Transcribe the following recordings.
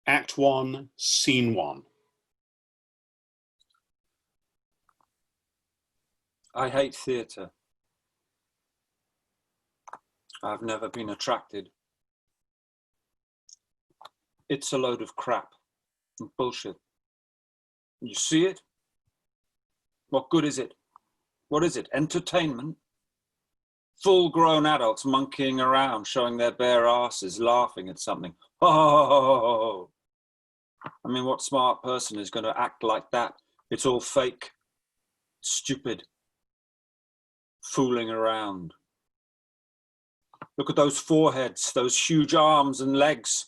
Act 1, Scene 1. I hate theatre. I've never been attracted. It's a load of crap and bullshit. You see it? What good is it? What is it? Entertainment? Full-grown adults monkeying around, showing their bare asses, laughing at something. Oh! I mean, what smart person is going to act like that? It's all fake, stupid, fooling around. Look at those foreheads, those huge arms and legs.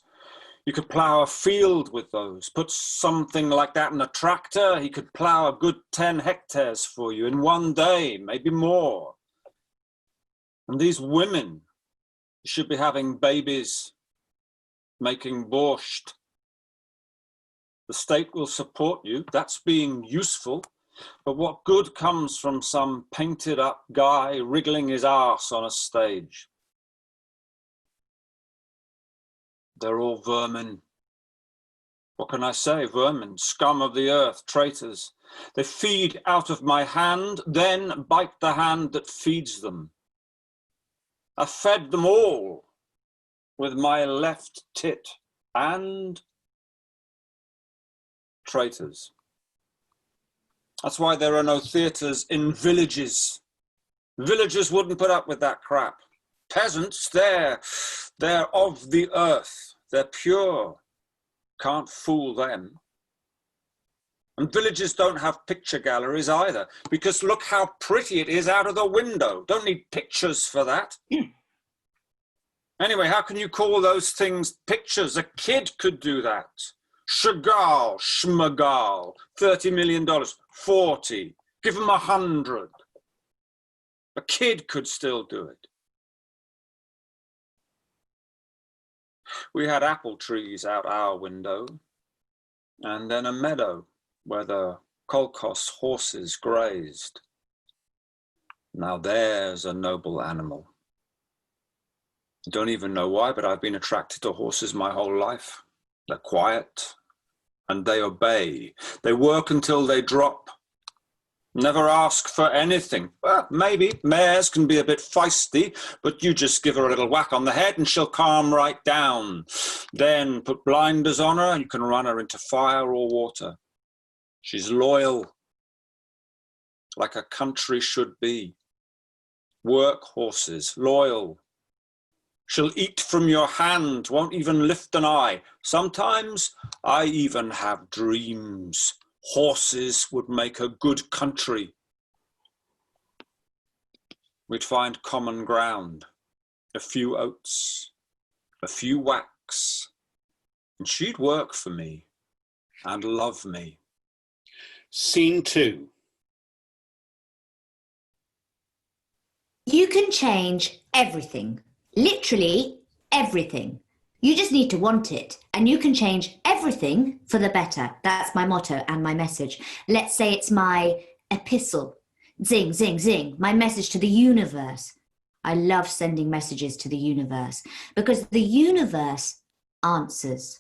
You could plough a field with those. Put something like that in a tractor, he could plough a good 10 hectares for you in one day, maybe more. And these women should be having babies, making borscht. The state will support you, that's being useful, but what good comes from some painted up guy wriggling his arse on a stage? They're all vermin. What can I say? Vermin, scum of the earth, traitors. They feed out of my hand, then bite the hand that feeds them. I fed them all with my left tit, and traitors. That's why there are no theatres in villages. Villagers wouldn't put up with that crap. Peasants, they're of the earth. They're pure. Can't fool them. And villages don't have picture galleries either, because look how pretty it is out of the window. Don't need pictures for that. Anyway, how can you call those things pictures? A kid could do that. Chagall, Schmagall, $30 million, 40. Give him 100. A kid could still do it. We had apple trees out our window, and then a meadow where the Kolkos horses grazed. Now there's a noble animal. I don't even know why, but I've been attracted to horses my whole life. They're quiet and they obey. They work until they drop. Never ask for anything. Well, maybe mares can be a bit feisty, but you just give her a little whack on the head and she'll calm right down. Then put blinders on her and you can run her into fire or water. She's loyal, like a country should be. Work horses, loyal. She'll eat from your hand, won't even lift an eye. Sometimes I even have dreams. Horses would make a good country. We'd find common ground, a few oats, a few whacks, and she'd work for me and love me. Scene 2. You can change everything, literally everything. You just need to want it, and you can change everything for the better. That's my motto and my message. Let's say it's my epistle. Zing, zing, zing, my message to the universe. I love sending messages to the universe because the universe answers.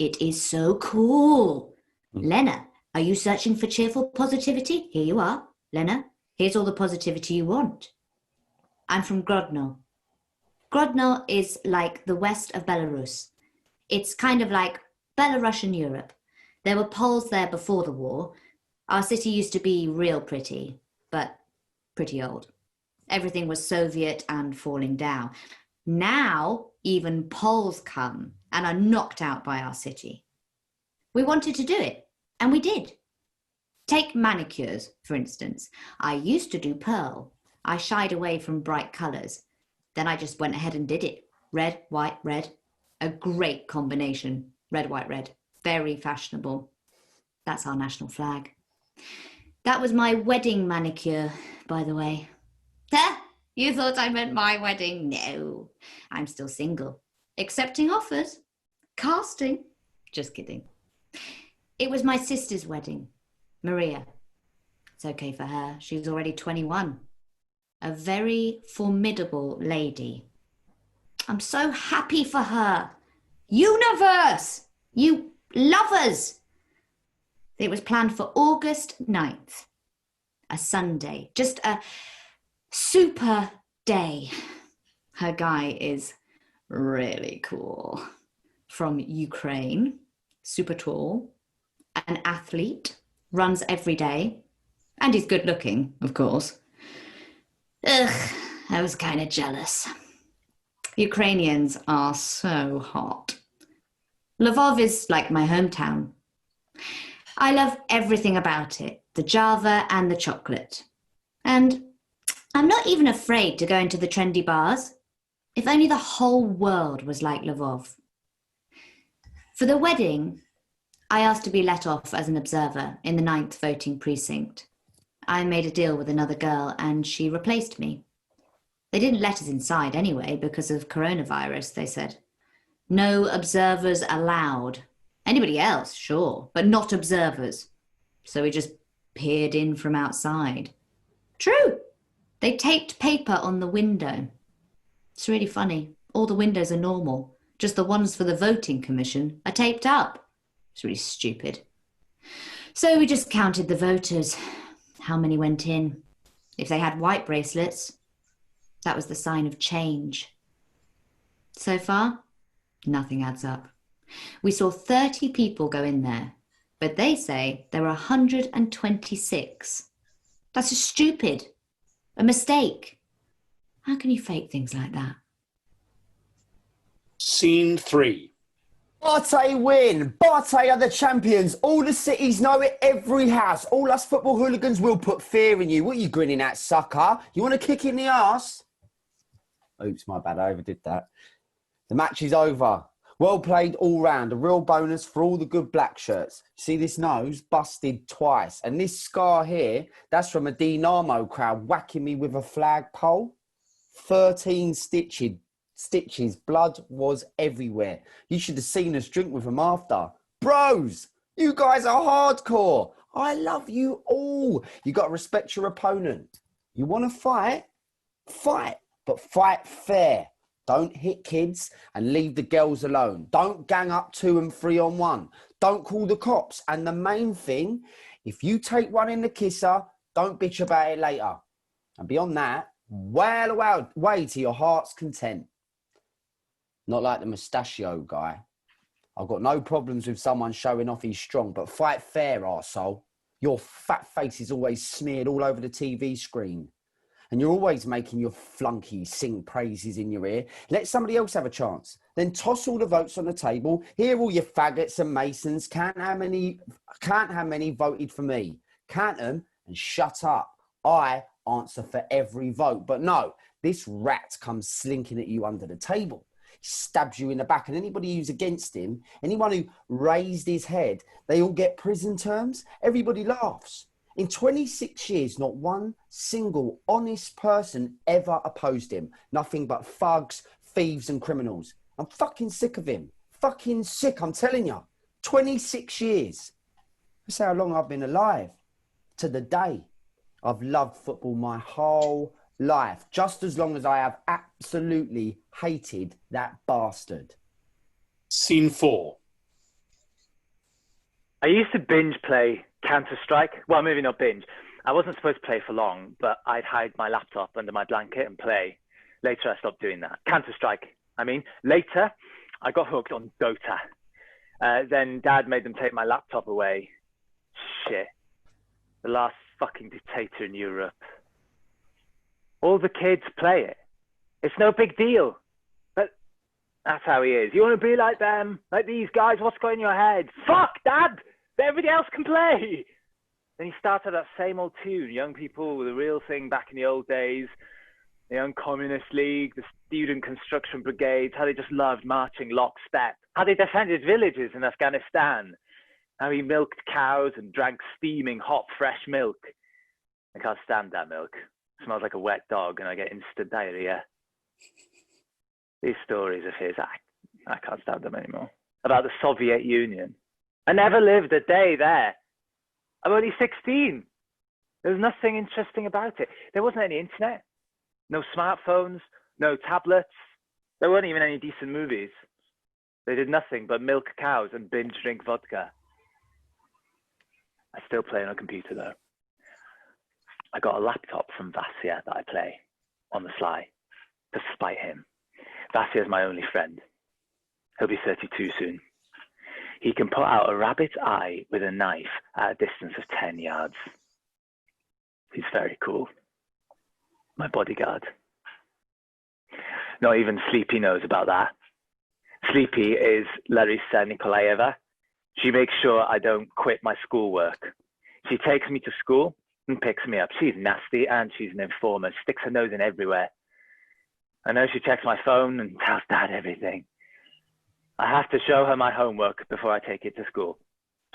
It is so cool. Lena, are you searching for cheerful positivity? Here you are. Lena, here's all the positivity you want. I'm from Grodno. Grodno is like the west of Belarus. It's kind of like Belarusian Europe. There were Poles there before the war. Our city used to be real pretty, but pretty old. Everything was Soviet and falling down. Now, even Poles come and are knocked out by our city. We wanted to do it, and we did. Take manicures, for instance. I used to do pearl. I shied away from bright colours. Then I just went ahead and did it. Red, white, red. A great combination. Red, white, red. Very fashionable. That's our national flag. That was my wedding manicure, by the way. You thought I meant my wedding? No, I'm still single. Accepting offers. Casting. Just kidding. It was my sister's wedding. Maria. It's okay for her. She's already 21. A very formidable lady. I'm so happy for her. Universe! You Lovers! It was planned for August 9th, a Sunday, just a super day. Her guy is really cool. From Ukraine, super tall, an athlete, runs every day, and he's good looking, of course. Ugh, I was kind of jealous. Ukrainians are so hot. Lvov is like my hometown. I love everything about it, the Java and the chocolate. And I'm not even afraid to go into the trendy bars. If only the whole world was like Lvov. For the wedding, I asked to be let off as an observer in the 9th voting precinct. I made a deal with another girl and she replaced me. They didn't let us inside anyway because of coronavirus, they said. No observers allowed. Anybody else, sure, but not observers. So we just peered in from outside. True. They taped paper on the window. It's really funny. All the windows are normal. Just the ones for the voting commission are taped up. It's really stupid. So we just counted the voters. How many went in? If they had white bracelets, that was the sign of change. So far, nothing adds up. We saw 30 people go in there, but they say there were 126. That's just stupid. A mistake. How can you fake things like that? Scene 3. Barté win! Barté are the champions. All the cities know it, every house. All us football hooligans will put fear in you. What are you grinning at, sucker? You want a kick in the arse? Oops, my bad, I overdid that. The match is over. Well played all round. A real bonus for all the good black shirts. See this nose? Busted twice. And this scar here, that's from a Dinamo crowd whacking me with a flagpole. 13 stitches. Blood was everywhere. You should have seen us drink with them after. Bros, you guys are hardcore. I love you all. You got to respect your opponent. You want to fight? Fight, but fight fair. Don't hit kids and leave the girls alone. Don't gang up 2 and 3 on 1. Don't call the cops. And the main thing, if you take one in the kisser, don't bitch about it later. And beyond that, wail away to your heart's content. Not like the mustachio guy. I've got no problems with someone showing off he's strong, but fight fair, arsehole. Your fat face is always smeared all over the TV screen. And you're always making your flunky sing praises in your ear. Let somebody else have a chance. Then toss all the votes on the table. Hear all your faggots and masons. Count how many voted for me. Count them and shut up. I answer for every vote. But no, this rat comes slinking at you under the table. Stabs you in the back, and anybody who's against him, anyone who raised his head, they all get prison terms. Everybody laughs. In 26 years, not one single honest person ever opposed him. Nothing but thugs, thieves and criminals. I'm fucking sick of him. Fucking sick, I'm telling you. 26 years. That's how long I've been alive. To the day. I've loved football my whole life, just as long as I have absolutely hated that bastard. Scene 4. I used to binge play Counter-Strike. Well, maybe not binge. I wasn't supposed to play for long, but I'd hide my laptop under my blanket and play. Later, I stopped doing that. Counter-Strike, I mean. Later, I got hooked on Dota. Then Dad made them take my laptop away. Shit. The last fucking dictator in Europe. All the kids play it. It's no big deal. But that's how he is. You want to be like them? Like these guys? What's going in your head? Fuck, Dad! Everybody else can play! Then he started that same old tune. Young people were the real thing back in the old days. The Young Communist League, the Student Construction Brigades, how they just loved marching lockstep. How they defended villages in Afghanistan. How he milked cows and drank steaming hot fresh milk. I can't stand that milk. It smells like a wet dog and I get instant diarrhea. These stories of his, I can't stand them anymore. About the Soviet Union. I never lived a day there. I'm only 16. There was nothing interesting about it. There wasn't any internet, no smartphones, no tablets. There weren't even any decent movies. They did nothing but milk cows and binge drink vodka. I still play on a computer though. I got a laptop from Vasya that I play on the sly to spite him. Vasya is my only friend. He'll be 32 soon. He can put out a rabbit's eye with a knife at a distance of 10 yards. He's very cool. My bodyguard. Not even Sleepy knows about that. Sleepy is Larissa Nikolaeva. She makes sure I don't quit my schoolwork. She takes me to school and picks me up. She's nasty and she's an informer. She sticks her nose in everywhere. I know she checks my phone and tells Dad everything. I have to show her my homework before I take it to school.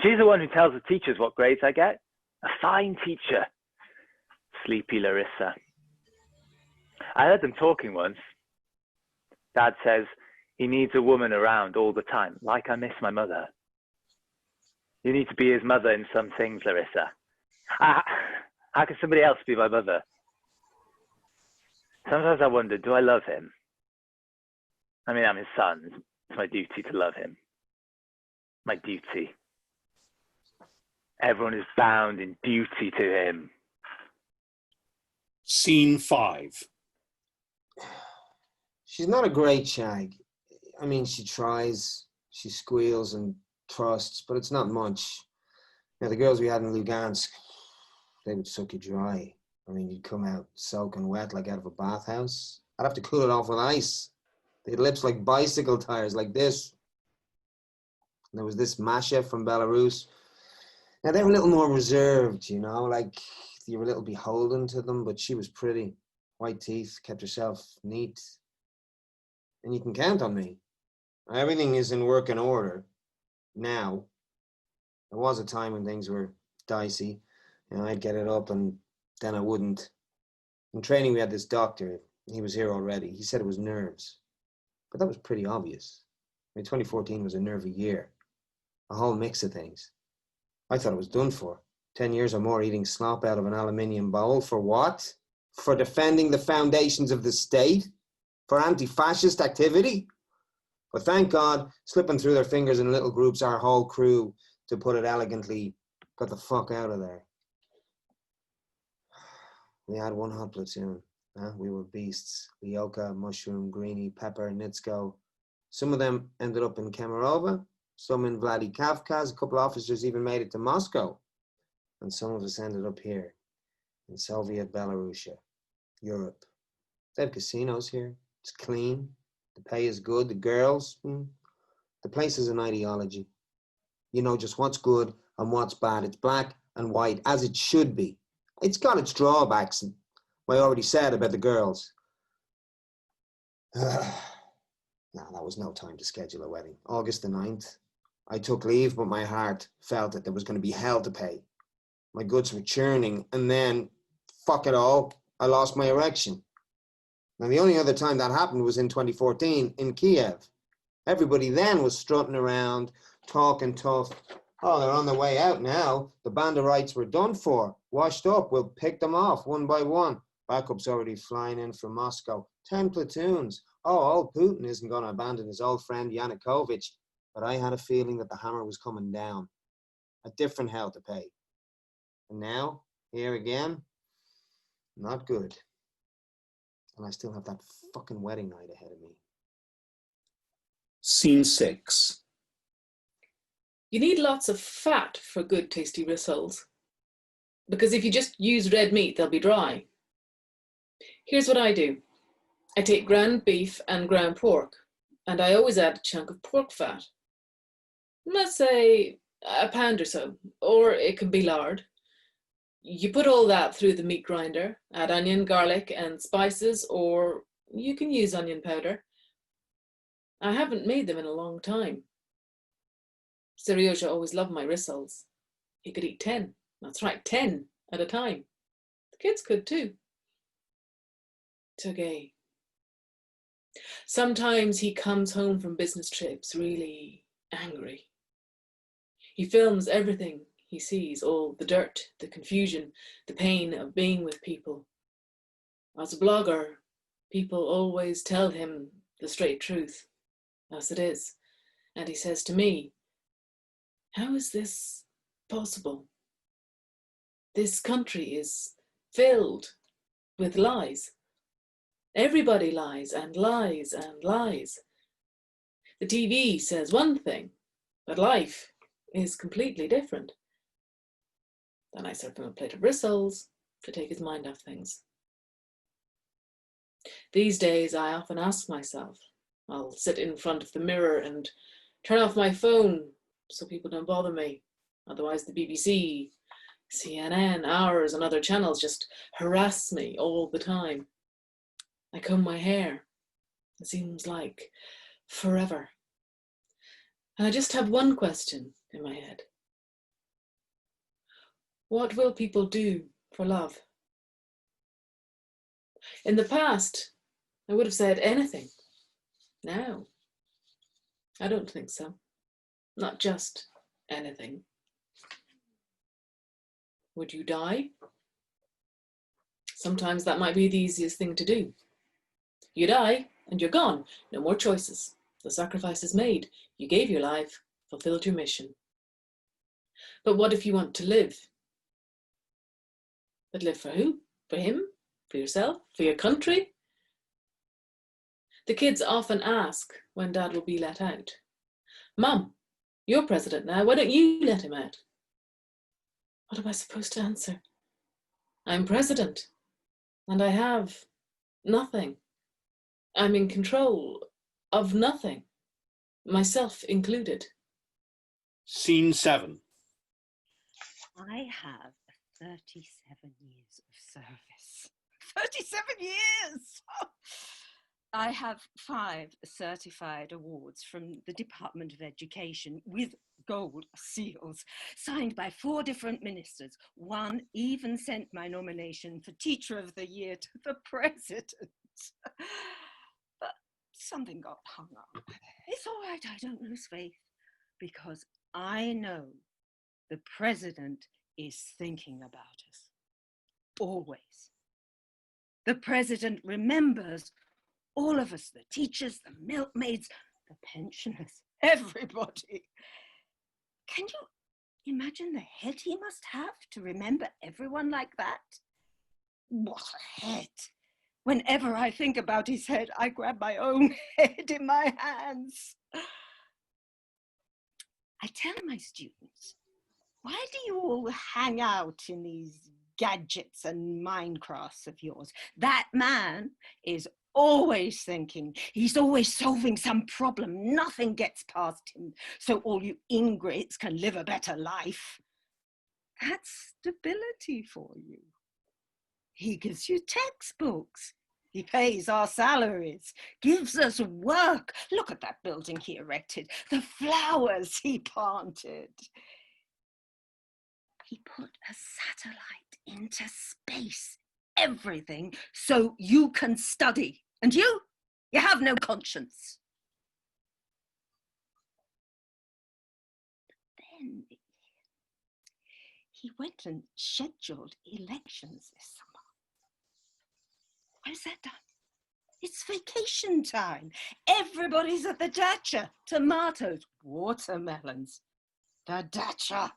She's the one who tells the teachers what grades I get. A fine teacher. Sleepy Larissa. I heard them talking once. Dad says he needs a woman around all the time, like I miss my mother. You need to be his mother in some things, Larissa. How can somebody else be my mother? Sometimes I wonder, do I love him? I mean, I'm his son. It's my duty to love him. My duty. Everyone is bound in duty to him. Scene 5. She's not a great shag. I mean, she tries, she squeals and thrusts, but it's not much. Now, the girls we had in Lugansk, they would suck you dry. I mean, you'd come out soaking wet like out of a bathhouse. I'd have to cool it off with ice. They had lips like bicycle tires, like this. And there was this Masha from Belarus. Now, they were a little more reserved, you know, like you were a little beholden to them, but she was pretty. White teeth, kept herself neat. And you can count on me. Everything is in working order now. There was a time when things were dicey. You know, I'd get it up and then I wouldn't. In training, we had this doctor. He was here already. He said it was nerves. But that was pretty obvious. I mean, 2014 was a nervy year. A whole mix of things. I thought it was done for. 10 years or more eating slop out of an aluminium bowl. For what? For defending the foundations of the state? For anti-fascist activity? But thank God, slipping through their fingers in little groups, our whole crew, to put it elegantly, got the fuck out of there. We had one hot platoon. We were beasts. Lyoka, Mushroom, Greenie, Pepper, Nitsko. Some of them ended up in Kemerova, some in Vladikavkaz. A couple of officers even made it to Moscow. And some of us ended up here, in Soviet Belarusia, Europe. They have casinos here. It's clean. The pay is good. The girls, the place is an ideology. You know just what's good and what's bad. It's black and white, as it should be. It's got its drawbacks. I already said about the girls. No, that was no time to schedule a wedding. August the 9th. I took leave, but my heart felt that there was going to be hell to pay. My guts were churning, and then, fuck it all, I lost my erection. Now, the only other time that happened was in 2014 in Kiev. Everybody then was strutting around, talking tough. Oh, they're on their way out now. The Banderites were done for, washed up. We'll pick them off one by one. Backup's already flying in from Moscow. 10 platoons. Oh, old Putin isn't going to abandon his old friend Yanukovych. But I had a feeling that the hammer was coming down. A different hell to pay. And now, here again, not good. And I still have that fucking wedding night ahead of me. Scene 6. You need lots of fat for good tasty rissoles. Because if you just use red meat, they'll be dry. Here's what I do. I take ground beef and ground pork, and I always add a chunk of pork fat. Let's say a pound or so, or it can be lard. You put all that through the meat grinder, add onion, garlic, and spices, or you can use onion powder. I haven't made them in a long time. Seryoja always loved my rissoles. He could eat 10. That's right, 10 at a time. The kids could too. Sergei. Sometimes he comes home from business trips really angry. He films everything he sees, all the dirt, the confusion, the pain of being with people. As a blogger, people always tell him the straight truth, as it is. And he says to me, how is this possible? This country is filled with lies. Everybody lies and lies and lies. The TV says one thing, but life is completely different. Then I serve him a plate of rissoles to take his mind off things. These days, I often ask myself, I'll sit in front of the mirror and turn off my phone so people don't bother me. Otherwise, the BBC, CNN, ours, and other channels just harass me all the time. I comb my hair. It seems like forever. And I just have one question in my head. What will people do for love? In the past, I would have said anything. Now, I don't think so. Not just anything. Would you die? Sometimes that might be the easiest thing to do. You die and you're gone. No more choices. The sacrifice is made. You gave your life, fulfilled your mission. But what if you want to live? But live for who? For him? For yourself? For your country? The kids often ask when Dad will be let out. Mum, you're president now. Why don't you let him out? What am I supposed to answer? I'm president, and I have nothing. I'm in control of nothing, myself included. Scene 7. I have 37 years of service. 37 years! I have 5 certified awards from the Department of Education with gold seals, signed by 4 different ministers. One even sent my nomination for Teacher of the Year to the President. But something got hung up. It's all right, I don't lose faith, because I know the President is thinking about us. Always. The President remembers all of us, the teachers, the milkmaids, the pensioners, everybody. Can you imagine the head he must have to remember everyone like that? What a head. Whenever I think about his head, I grab my own head in my hands. I tell my students, why do you all hang out in these gadgets and Minecrafts of yours? That man is always thinking. He's always solving some problem. Nothing gets past him, so all you ingrates can live a better life. That's stability for you. He gives you textbooks. He pays our salaries, gives us work. Look at that building he erected, the flowers he planted. He put a satellite into space, everything, so you can study. And you have no conscience. Then he went and scheduled elections this summer. Where's that done? It's vacation time. Everybody's at the dacha. Tomatoes, watermelons, the dacha.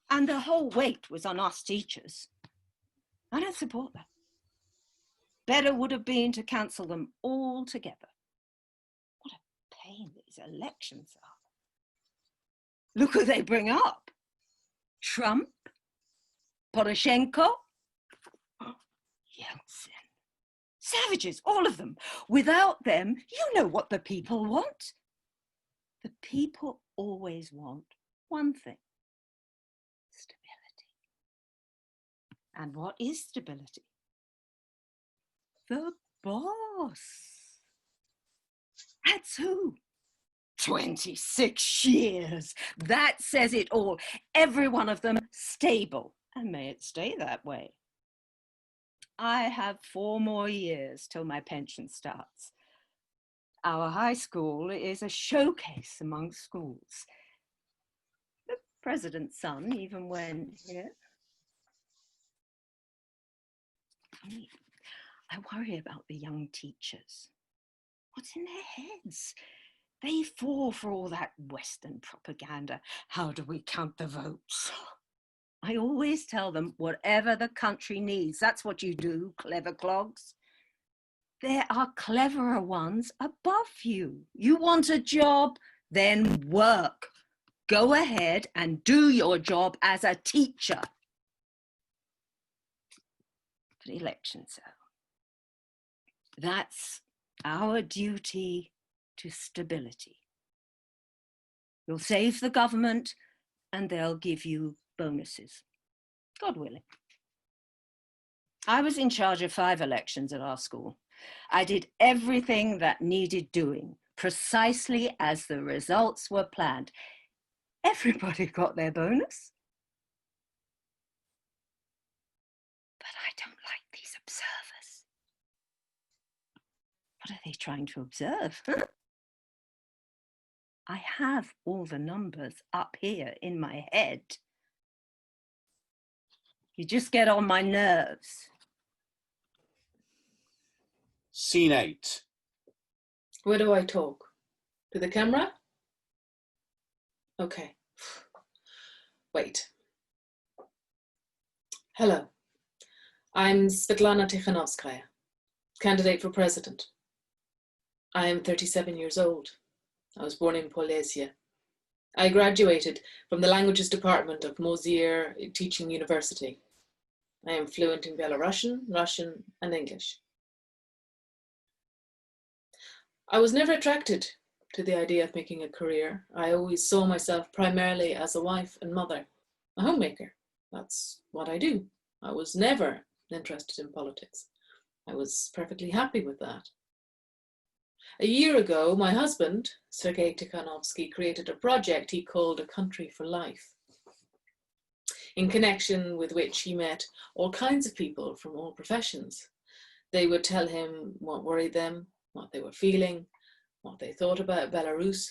And the whole weight was on us teachers. I don't support that. Better would have been to cancel them altogether. What a pain these elections are. Look who they bring up. Trump, Poroshenko, Yeltsin. Savages, all of them. Without them, you know what the people want. The people always want one thing. Stability. And what is stability? The boss. That's who? 26 years. That says it all. Every one of them stable. And may it stay that way. I have 4 more years till my pension starts. Our high school is a showcase among schools. The president's son even went here. I worry about the young teachers. What's in their heads? They fall for all that Western propaganda. How do we count the votes? I always tell them whatever the country needs. That's what you do, clever clogs. There are cleverer ones above you. You want a job? Then work. Go ahead and do your job as a teacher. But elections, that's our duty to stability. You'll save the government and they'll give you bonuses, God willing. I was in charge of 5 elections at our school. I did everything that needed doing, precisely as the results were planned. Everybody got their bonus. But I don't like these observers. What are they trying to observe? I have all the numbers up here in my head. You just get on my nerves. Scene 8. Where do I talk? To the camera? Okay. Wait. Hello. I'm Svetlana Tikhanovskaya, candidate for president. I am 37 years old. I was born in Polesia. I graduated from the languages department of Mosir Teaching University. I am fluent in Belarusian, Russian, and English. I was never attracted to the idea of making a career. I always saw myself primarily as a wife and mother, a homemaker. That's what I do. I was never interested in politics. I was perfectly happy with that. A year ago, my husband, Sergei Tikhanovsky, created a project he called A Country for Life, in connection with which he met all kinds of people from all professions. They would tell him what worried them, what they were feeling, what they thought about Belarus.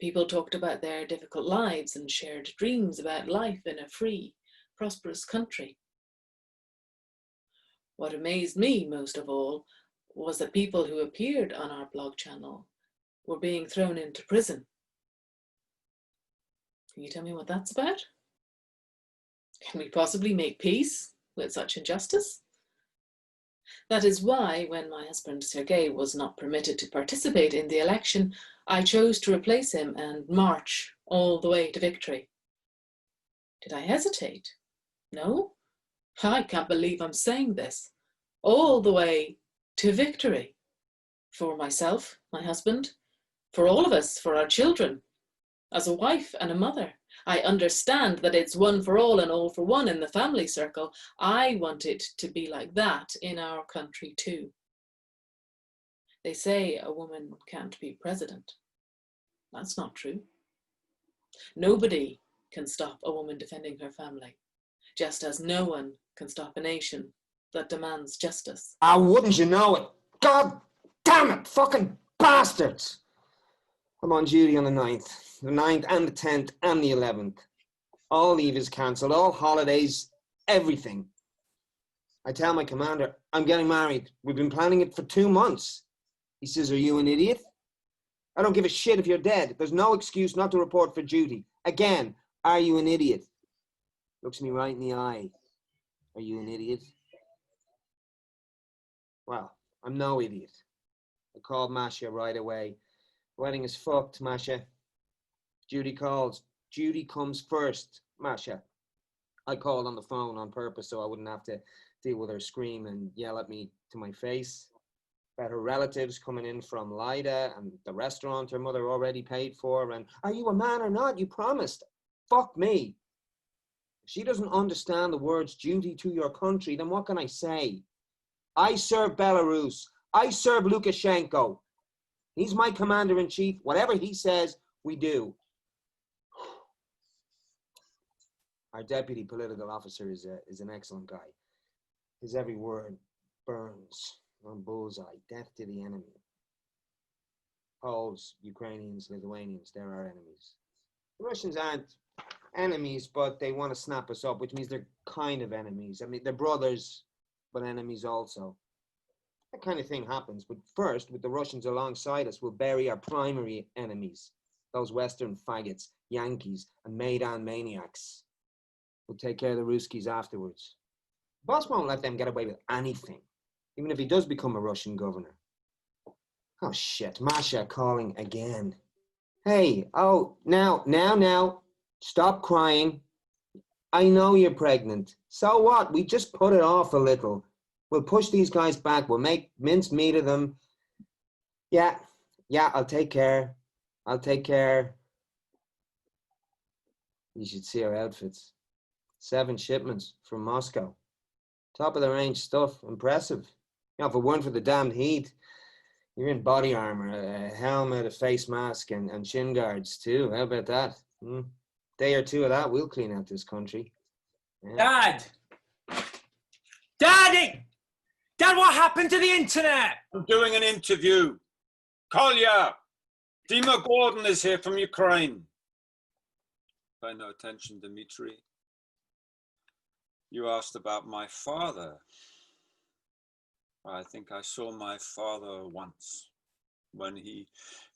People talked about their difficult lives and shared dreams about life in a free, prosperous country. What amazed me most of all was that people who appeared on our blog channel were being thrown into prison. Can you tell me what that's about? Can we possibly make peace with such injustice? That is why, when my husband Sergei was not permitted to participate in the election, I chose to replace him and march all the way to victory. Did I hesitate? No? I can't believe I'm saying this. All the way to victory. For myself, my husband, for all of us, for our children. As a wife and a mother, I understand that it's one for all and all for one in the family circle. I want it to be like that in our country too. They say a woman can't be president. That's not true. Nobody can stop a woman defending her family, just as no one can stop a nation that demands justice. Ah, wouldn't you know it? God damn it, fucking bastards! I'm on duty on the 9th and the 10th and the 11th. All leave is cancelled, all holidays, everything. I tell my commander, I'm getting married. We've been planning it for 2 months. He says, are you an idiot? I don't give a shit if you're dead. There's no excuse not to report for duty. Again, are you an idiot? Looks me right in the eye. Are you an idiot? Well, I'm no idiot. I called Masha right away. Wedding is fucked, Masha. Judy calls. Judy comes first, Masha. I called on the phone on purpose so I wouldn't have to deal with her scream and yell at me to my face about her relatives coming in from Lida and the restaurant her mother already paid for, and are you a man or not? You promised. Fuck me. If she doesn't understand the words duty to your country, then what can I say? I serve Belarus. I serve Lukashenko. He's my commander-in-chief. Whatever he says, we do. Our deputy political officer is an excellent guy. His every word burns on bullseye, death to the enemy. Poles, Ukrainians, Lithuanians, they're our enemies. The Russians aren't enemies, but they want to snap us up, which means they're kind of enemies. I mean, they're brothers, but enemies also. That kind of thing happens. But first, with the Russians alongside us, we'll bury our primary enemies, those Western faggots, Yankees, and Maidan maniacs. We'll take care of the Ruskies afterwards. The boss won't let them get away with anything, even if he does become a Russian governor. Oh, shit. Masha calling again. Hey, oh, now. Stop crying. I know you're pregnant. So what? We just put it off a little. We'll push these guys back. We'll make mincemeat of them. Yeah, I'll take care. You should see our outfits. 7 shipments from Moscow. Top of the range stuff. Impressive. You know, if it weren't for the damned heat, you're in body armor, a helmet, a face mask, and shin guards too. How about that? Day or two of that, we'll clean out this country. Yeah. Daddy! Dad, what happened to the internet? I'm doing an interview. Kolya! Dima Gordon is here from Ukraine. Pay no attention, Dmitry. You asked about my father. I think I saw my father once when he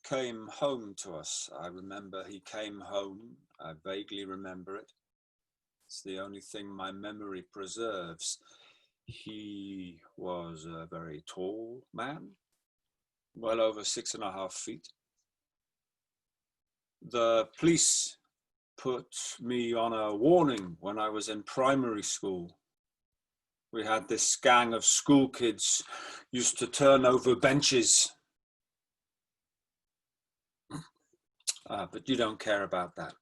came home to us. I remember he came home. I vaguely remember it. It's the only thing my memory preserves. He was a very tall man, well over 6.5 feet. The police put me on a warning when I was in primary school. We had this gang of school kids used to turn over benches. But you don't care about that.